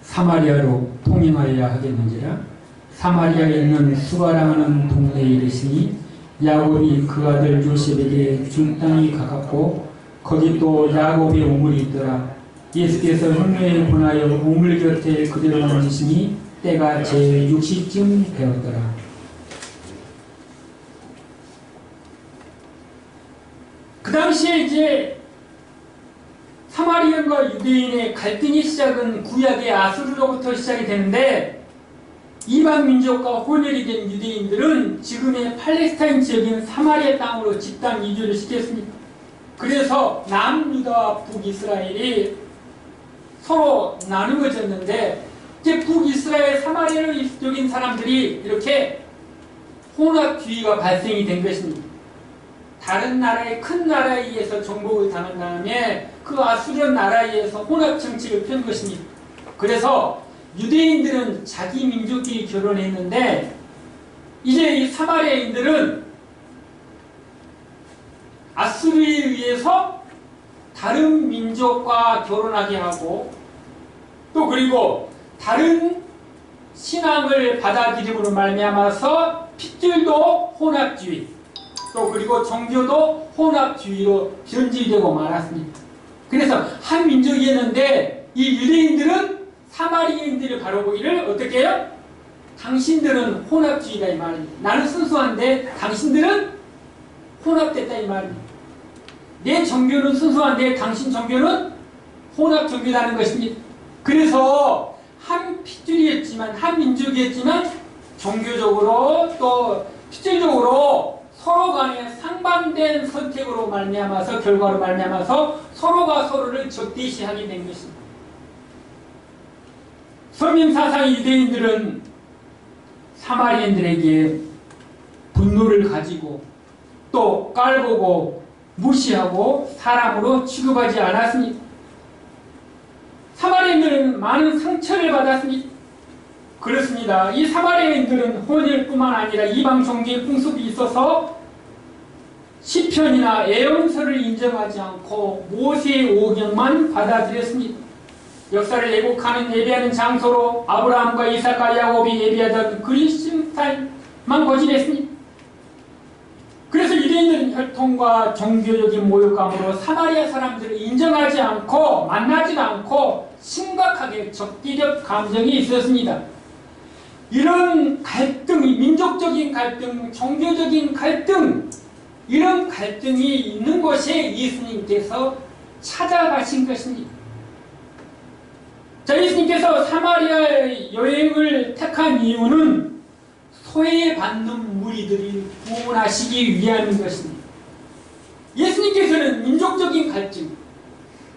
사마리아로 통행하여야 하겠는지라. 사마리아에 있는 수가라는 동네에 이르시니 야곱이 그 아들 요셉에게 준 땅이 가깝고 거기 또 야곱의 우물이 있더라. 예수께서 흉내에 권하여 우물 곁에 그대로 앉으시니 때가 제60쯤 되었더라. 그 당시에 이제 사마리아인과 유대인의 갈등의 시작은 구약의 아수르로부터 시작이 되는데 이방 민족과 혼혈이 된 유대인들은 지금의 팔레스타인 지역인 사마리아 땅으로 집단 이주를 시켰습니다. 그래서 남유다와 북이스라엘이 서로 나누어졌는데 이제 북이스라엘 사마리아 쪽인 사람들이 이렇게 혼합주의가 발생이 된 것입니다. 다른 나라의 큰 나라에 의해서 정복을 당한 다음에 그 아수르 나라에 의해서 혼합 정책을 편 것입니다. 그래서 유대인들은 자기 민족끼리 결혼했는데 이제 이 사마리아인들은 아수르에 의해서 다른 민족과 결혼하게 하고 또 그리고 다른 신앙을 받아들임으로 말미암아서 핏줄도 혼합주의 또 그리고 종교도 혼합주의로 변질되고 말았습니다. 그래서 한 민족이었는데 이 유대인들은 사마리아인들을 바라보기를 어떻게 해요? 당신들은 혼합주의다 이 말입니다. 나는 순수한데 당신들은 혼합됐다 이 말입니다. 내 종교는 순수한데 당신 종교는 혼합 종교라는 것입니다. 그래서 한 핏줄이었지만 한 민족이었지만 종교적으로 또 핏줄적으로 서로 간에 상반된 선택으로 말미암아서 결과로 말미암아서 서로가 서로를 적대시하게 된 것입니다. 선림사상의 유대인들은 사마리아인들에게 분노를 가지고 또 깔보고 무시하고 사람으로 취급하지 않았습니다. 사마리아인들은 많은 상처를 받았습니다. 그렇습니다. 이 사마리아인들은 혼혈뿐만 아니라 이방 종교의 풍습이 있어서 시편이나 예언서를 인정하지 않고 모세의 오경만 받아들였습니다. 역사를 예고하는 예배하는 장소로 아브라함과 이삭과 야곱이 예배하던 그리스도인만 고집했습니다. 그래서 유대인들은 혈통과 종교적인 모욕감으로 사마리아 사람들을 인정하지 않고 만나지도 않고 심각하게 적대적 감정이 있었습니다. 이런 갈등, 민족적인 갈등, 종교적인 갈등, 이런 갈등이 있는 곳에 예수님께서 찾아가신 것입니다. 자, 예수님께서 사마리아 여행을 택한 이유는 소외받는 무리들이 구원하시기 위함인 것입니다. 예수님께서는 민족적인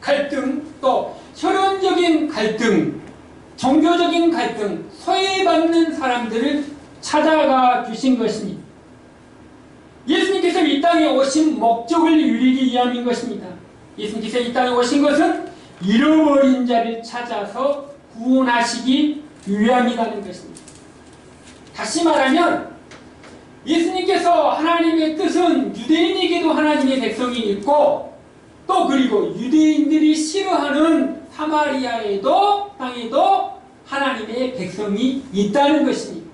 갈등, 또 혈연적인 갈등, 종교적인 갈등, 소외받는 사람들을 찾아가 주신 것입니다. 예수님께서 이 땅에 오신 목적을 이루기 위함인 것입니다. 예수님께서 이 땅에 오신 것은 잃어버린 자를 찾아서 구원하시기 위함이라는 것입니다. 다시 말하면 예수님께서 하나님의 뜻은 유대인에게도 하나님의 백성이 있고 또 그리고 유대인들이 싫어하는 사마리아에도 땅에도 하나님의 백성이 있다는 것입니다.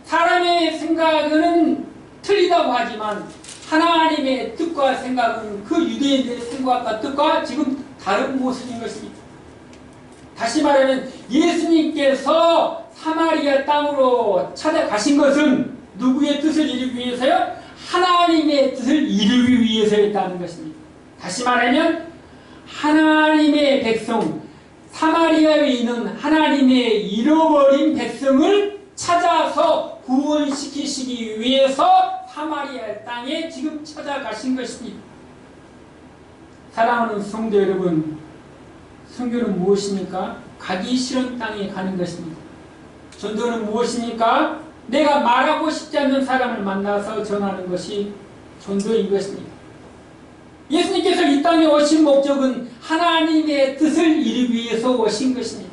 사람의 생각은 틀리다고 하지만 하나님의 뜻과 생각은 그 유대인들의 생각과 뜻과 지금 다른 모습인 것입니다. 다시 말하면 예수님께서 사마리아 땅으로 찾아가신 것은 누구의 뜻을 이루기 위해서요? 하나님의 뜻을 이루기 위해서였다는 것입니다. 다시 말하면 하나님의 백성, 사마리아에 있는 하나님의 잃어버린 백성을 찾아서 구원시키시기 위해서 사마리아 땅에 지금 찾아가신 것입니다. 사랑하는 성도 여러분, 선교는 무엇입니까? 가기 싫은 땅에 가는 것입니다. 전도는 무엇입니까? 내가 말하고 싶지 않는 사람을 만나서 전하는 것이 전도인 것입니다. 예수님께서 이 땅에 오신 목적은 하나님의 뜻을 이루기 위해서 오신 것입니다.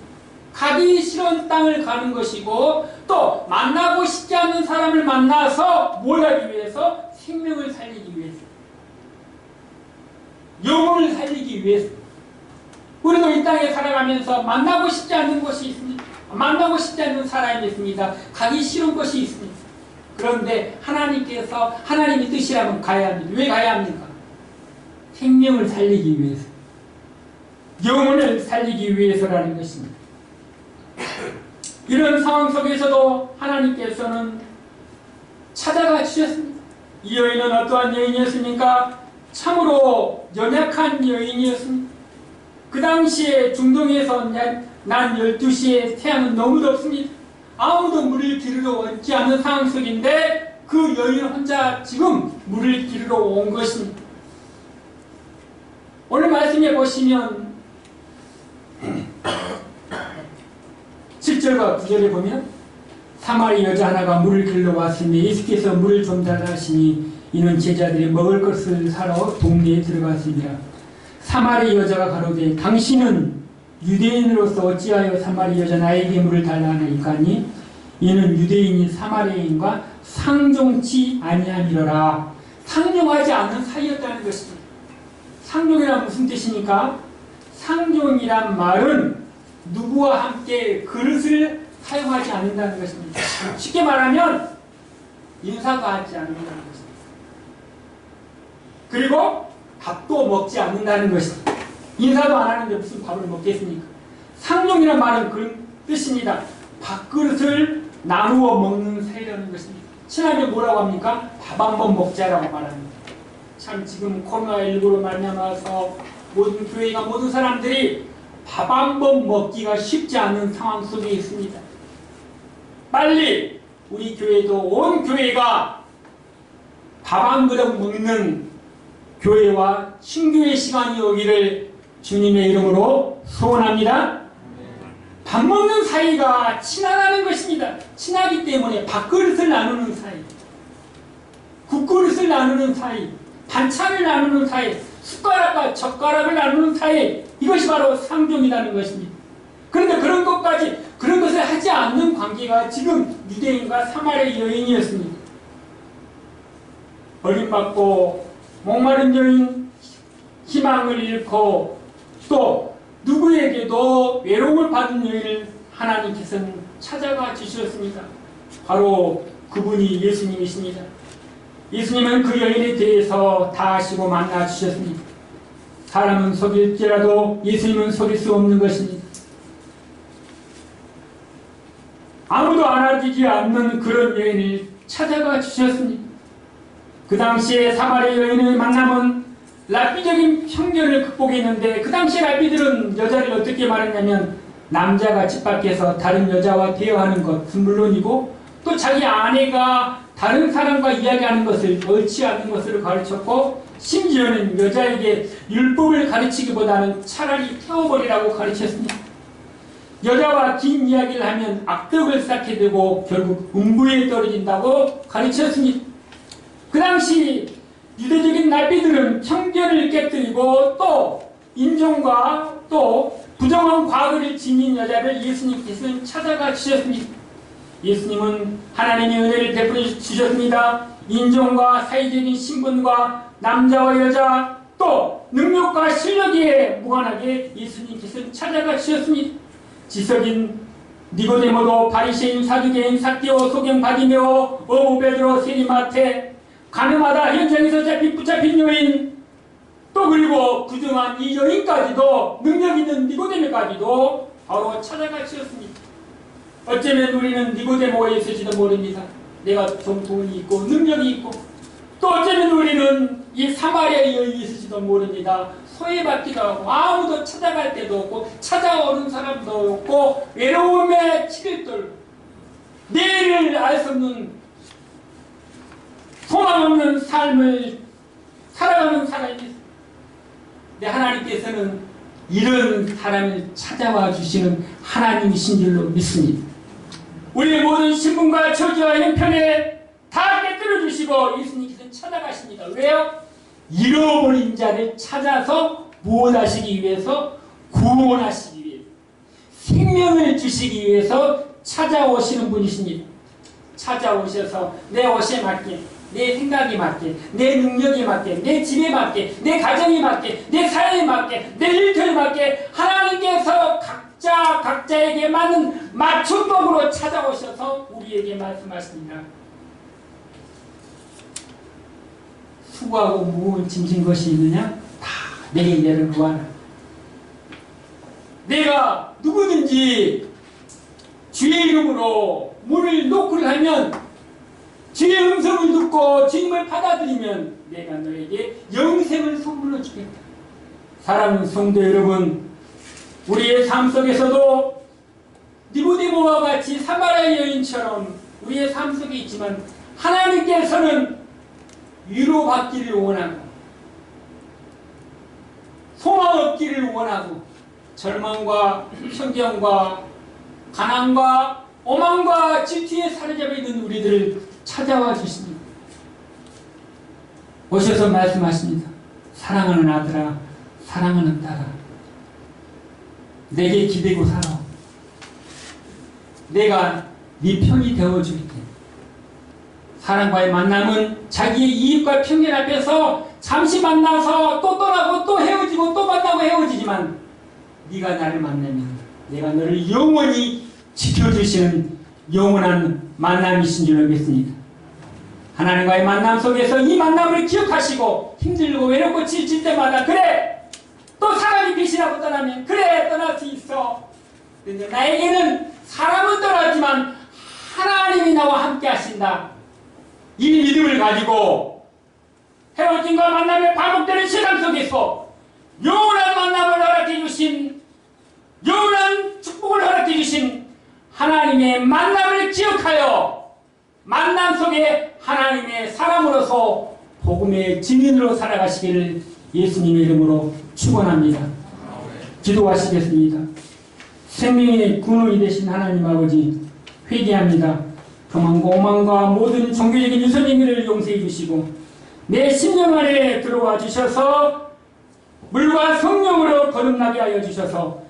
가기 싫은 땅을 가는 것이고 또 만나고 싶지 않는 사람을 만나서 뭘 하기 위해서? 생명을 살리기 위해서, 영혼을 살리기 위해서. 우리도 이 땅에 살아가면서 만나고 싶지 않는 것이 있습니다. 만나고 싶지 않는 사람이 있습니다. 가기 싫은 것이 있습니다. 그런데 하나님께서 하나님의 뜻이라면 가야 합니다. 왜 가야 합니까? 생명을 살리기 위해서, 영혼을 살리기 위해서라는 것입니다. 이런 상황 속에서도 하나님께서는 찾아가 주셨습니다. 이 여인은 어떠한 여인이었습니까? 참으로 연약한 여인이었습니다. 그 당시에 중동에서 난 12시에 태양은 너무 덥습니다. 아무도 물을 기르러 오지 않는 상황 속인데 그 여인 혼자 지금 물을 기르러 온 것입니다. 오늘 말씀에 보시면 7절과 9절에 보면 사마리 여자 하나가 물을 길러 왔으니 예수께서 물을 좀 달라 하시니 이는 제자들이 먹을 것을 사러 동네에 들어갔습니다. 사마리 여자가 가로되 당신은 유대인으로서 어찌하여 사마리 여자 나에게 물을 달라 하나이까니 이는 유대인이 사마리아인과 상종치 아니함이로라. 상종하지 않는 사이였다는 것입니다. 상종이란 무슨 뜻입니까? 상종이란 말은 누구와 함께 그릇을 사용하지 않는다는 것입니다. 쉽게 말하면 인사도 하지 않는다는 것입니다. 그리고 밥도 먹지 않는다는 것입니다. 인사도 안 하는데 무슨 밥을 먹겠습니까? 상종이란 말은 그런 뜻입니다. 밥그릇을 나누어 먹는 사이라는 것입니다. 친하게 뭐라고 합니까? 밥 한번 먹자라고 말합니다. 참 지금 코로나19로 말미암아서 모든 교회가 모든 사람들이 밥 한 번 먹기가 쉽지 않은 상황 속에 있습니다. 빨리 우리 교회도 온 교회가 밥 한 그릇 먹는 교회와 친교의 시간이 오기를 주님의 이름으로 소원합니다. 밥 먹는 사이가 친하다는 것입니다. 친하기 때문에 밥그릇을 나누는 사이, 국그릇을 나누는 사이, 반찬을 나누는 사이, 숟가락과 젓가락을 나누는 사이, 이것이 바로 상종이라는 것입니다. 그런데 그런 것을 하지 않는 관계가 지금 유대인과 사마리아 여인이었습니다. 버림받고 목마른 여인, 희망을 잃고 또 누구에게도 외로움을 받은 여인을 하나님께서는 찾아가 주셨습니다. 바로 그분이 예수님이십니다. 예수님은 그 여인에 대해서 다 아시고 만나 주셨습니다. 사람은 속일지라도 예수님은 속일 수 없는 것입니다. 아무도 알아주지 않는 그런 여인을 찾아가 주셨습니다. 그 당시에 사마리아 여인의 만남은 랍비적인 편견을 극복했는데, 그 당시에 랍비들은 여자를 어떻게 말했냐면 남자가 집 밖에서 다른 여자와 대화하는 것은 물론이고 또 자기 아내가 다른 사람과 이야기하는 것을 옳지 않은 것을 가르쳤고, 심지어는 여자에게 율법을 가르치기보다는 차라리 태워버리라고 가르쳤습니다. 여자와 긴 이야기를 하면 악덕을 쌓게 되고 결국 음부에 떨어진다고 가르쳤습니다. 그 당시 유대적인 랍비들은 편견을 깨뜨리고 또 인종과 또 부정한 과거를 지닌 여자를 예수님께서는 찾아가 주셨습니다. 예수님은 하나님의 은혜를 베풀어 주셨습니다. 인종과 사회적인 신분과 남자와 여자 또 능력과 실력에 무관하게 예수님께서는 찾아가 주셨습니다. 지석인 니고데모도 바리새인 사두개인 삭개오 소경 바디메오 어부 베드로 세리마테 가늠하다 현장에서 붙잡힌 여인, 또 그리고 부정한 이 여인까지도, 능력 있는 니고데모까지도 바로 찾아가 주셨습니다. 어쩌면 우리는 니고데모가 있을지도 모릅니다. 내가 좀 돈이 있고 능력이 있고, 또 어쩌면 우리는 이 사마리아 여인이 있을지도 모릅니다. 소외받기도 하고 아무도 찾아갈 데도 없고 찾아오는 사람도 없고 외로움에 치를 떨고 내일을 알 수 없는 소망 없는 삶을 살아가는 사람이, 내 하나님께서는 이런 사람을 찾아와 주시는 하나님이신 줄로 믿습니다. 우리의 모든 신분과 처지와 형편에 다 깨뜨려 주시고 예수님께서는 찾아가십니다. 왜요? 잃어버린 자를 찾아서 무엇하시기 위해서? 구원하시기 위해서, 생명을 주시기 위해서 찾아오시는 분이십니다. 찾아오셔서 내 옷에 맞게, 내 생각에 맞게, 내 능력에 맞게, 내 집에 맞게, 내 가정에 맞게, 내 사회에 맞게, 내 일터에 맞게 하나님께서 각자에게 맞는 맞춤법으로 찾아오셔서 우리에게 말씀하십니다. 수고하고 무거운 짐진 것이 있느냐? 다 내게 내려놓아라. 내가 누구든지 주의 이름으로 문을 노크를 하면, 주의 음성을 듣고 주님을 받아들이면 내가 너에게 영생을 선물로 주겠다. 사랑하는 성도 여러분, 우리의 삶 속에서도 니고데모와 같이 사마리아 여인처럼 우리의 삶 속에 있지만, 하나님께서는 위로받기를 원하고 소망 얻기를 원하고 절망과 편견과 가난과 오만과 질투에 사로잡혀 있는 우리들을 찾아와 주십니다. 오셔서 말씀하십니다. 사랑하는 아들아, 사랑하는 딸아, 내게 기대고 살아. 내가 네 편이 되어줄게. 사람과의 만남은 자기의 이익과 편견 앞에서 잠시 만나서 또 떠나고 또 헤어지고 또 만나고 헤어지지만, 네가 나를 만나면 내가 너를 영원히 지켜주시는 영원한 만남이신 줄 알겠습니다. 하나님과의 만남 속에서 이 만남을 기억하시고 힘들고 외롭고 지칠 때마다, 그래 또 사람이 빛이라고 떠나면 그래 떠날 수 있어. 그런데 나에게는 사람은 떠나지만 하나님이 나와 함께 하신다. 이 믿음을 가지고 헤어짐과 만남에 반복되는 세상 속에서 영원한 만남을 허락해 주신, 영원한 축복을 허락해 주신 하나님의 만남을 기억하여 만남 속에 하나님의 사람으로서 복음의 증인으로 살아가시기를 예수님의 이름으로 축원합니다. 기도하시겠습니다. 생명의 근원이 되신 하나님 아버지, 회개합니다. 교만과 오만과 모든 종교적인 유선행위를 용서해 주시고 내 심령 안에 들어와 주셔서 물과 성령으로 거듭나게 하여 주셔서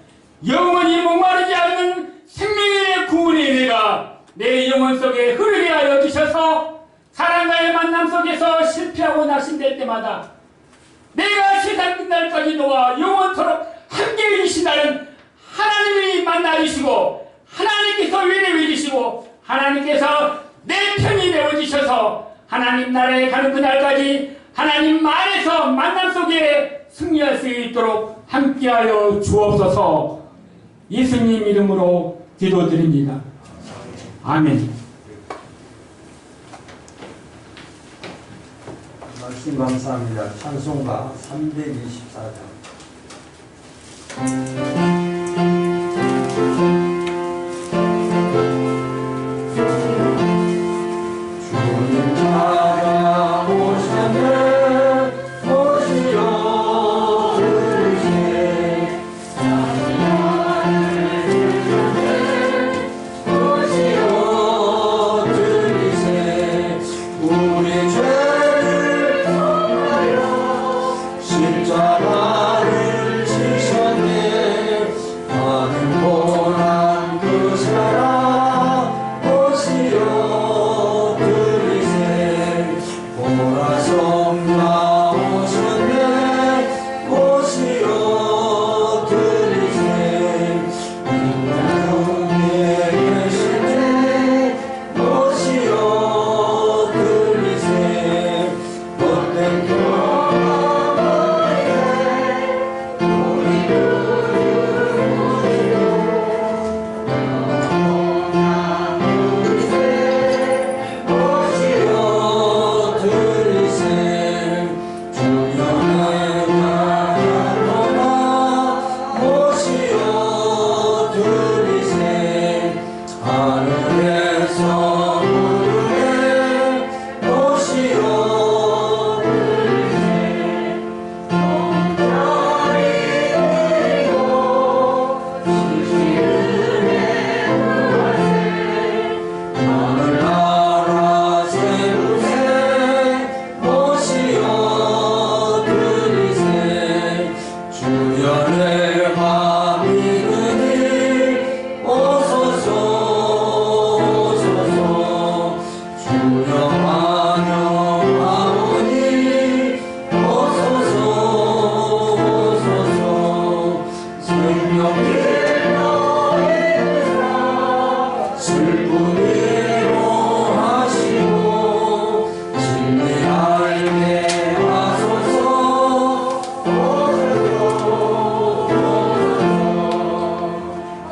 영원히 목마르지 않는 생명의 구원의 은혜가 내 영혼 속에 흐르게 하여 주셔서 사람과의 만남 속에서 실패하고 낙심될 때마다 내가 세상 끝날까지 너와 영원토록 함께해 주신다는 하나님이 만나주시고 하나님께서 위로해 주시고 하나님께서 내 편이 되어주셔서 하나님 나라에 가는 그날까지 하나님 안에서 만남 속에 승리할 수 있도록 함께하여 주옵소서. 예수님 이름으로 기도드립니다. 아멘. 말씀 감사합니다. 찬송가 324장. 주님 찾아오셨네 오시오 들으세 오시오 들으세 우리 죄를 떠나려 십자가를 지셨네 많은 고난 그 사랑 오시오 들으세 보라 성자 오셨네 오시오 들으세 인간에 계시네 오시오 들으세 못된 오시오 들으세 주님의 나라로나 오시오 들으세 하늘에서 부르네 오시오 들으세 공짜리 드리고 시시은혜 구하세 하늘나라 세우세 오시오 들으세 주연의 밤이느니 오소서 오소서 주여 환영하오니 오소서 오소서 생명길로 인사 슬픔이로 하시고 진리 알게 하소서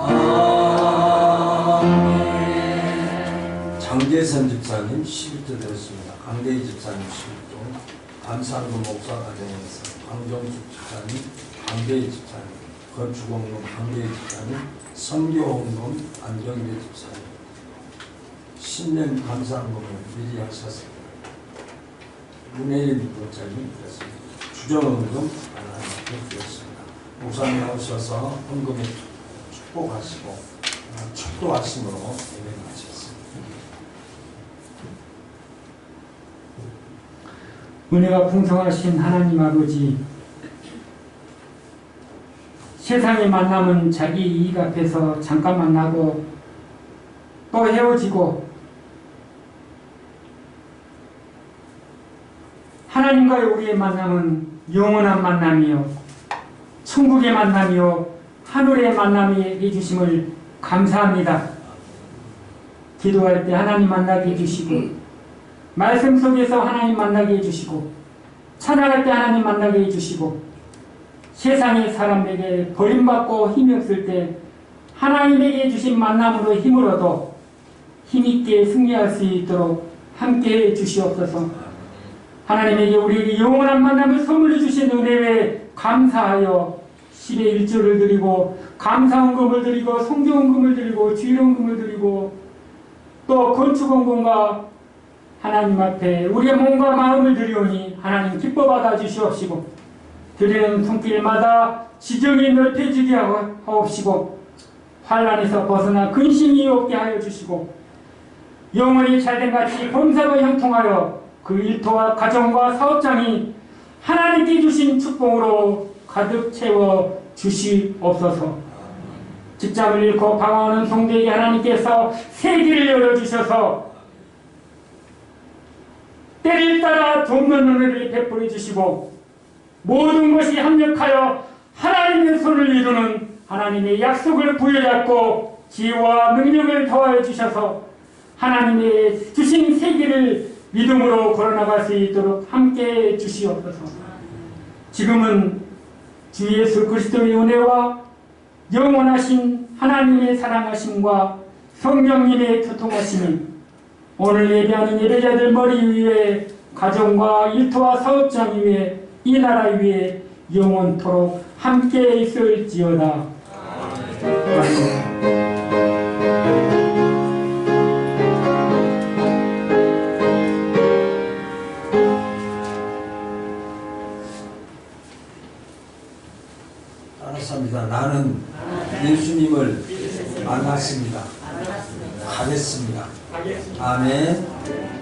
아멘. 장계선 집사님 11조 드렸습니다. 강대희 집사님 11조, 감사한금 목사과정에서 강정숙 집사님, 강대희 집사님, 건축원금 강대희 집사님, 선교원금 안정대 집사님, 신년 감사한금을 미리 하셨습니다. 문혜일 목사님 드렸습니다. 주정원금 하나님께 드렸습니다. 목사님 오셔서 헌금에 축복하시고 축도하심으로 예배 마쳤습니다. 은혜가 풍성하신 하나님 아버지, 세상의 만남은 자기 이익 앞에서 잠깐 만나고 또 헤어지고, 하나님과의 우리의 만남은 영원한 만남이요 천국의 만남이요 하늘의 만남이 해주심을 감사합니다. 기도할 때 하나님 만나게 해주시고, 말씀 속에서 하나님 만나게 해주시고, 찬양할 때 하나님 만나게 해주시고, 세상의 사람에게 버림받고 힘이 없을 때 하나님에게 주신 만남으로 힘을 얻어 힘있게 승리할 수 있도록 함께해 주시옵소서. 하나님에게 우리에게 영원한 만남을 선물해 주신 은혜에 감사하여 10의 1조를 드리고 감사헌금을 드리고 성교헌금을 드리고 주일헌금을 드리고 또 건축헌금과 하나님 앞에 우리의 몸과 마음을 드리오니 하나님 기뻐 받아 주시옵시고, 드리는 손길마다 지정이 넓혀지게 하옵시고, 환난에서 벗어나 근심이 없게 하여 주시고, 영원히 잘된 같이 범사가 형통하여 그 일터와 가정과 사업장이 하나님께 주신 축복으로 가득 채워 주시옵소서. 직장을 잃고 방황하는 성도에게 하나님께서 새 길을 열어주셔서 때를 따라 돕는 은혜를 베풀어 주시고, 모든 것이 합력하여 하나님 하나님의 손을 이루는 하나님의 약속을 부여잡고 지혜와 능력을 더하여 주셔서 하나님의 주신 세계를 믿음으로 걸어나갈 수 있도록 함께해 주시옵소서. 지금은 주 예수 그리스도의 은혜와 영원하신 하나님의 사랑하심과 성령님의 교통하심이 오늘 예배하는 예배자들 머리 위에 가정과 일터와 사업장 위에 이 나라 위에 영원토록 함께 있을지어다. 아멘. 알았습니다. 나는 예수님을 만났습니다. 가겠습니다. 아멘.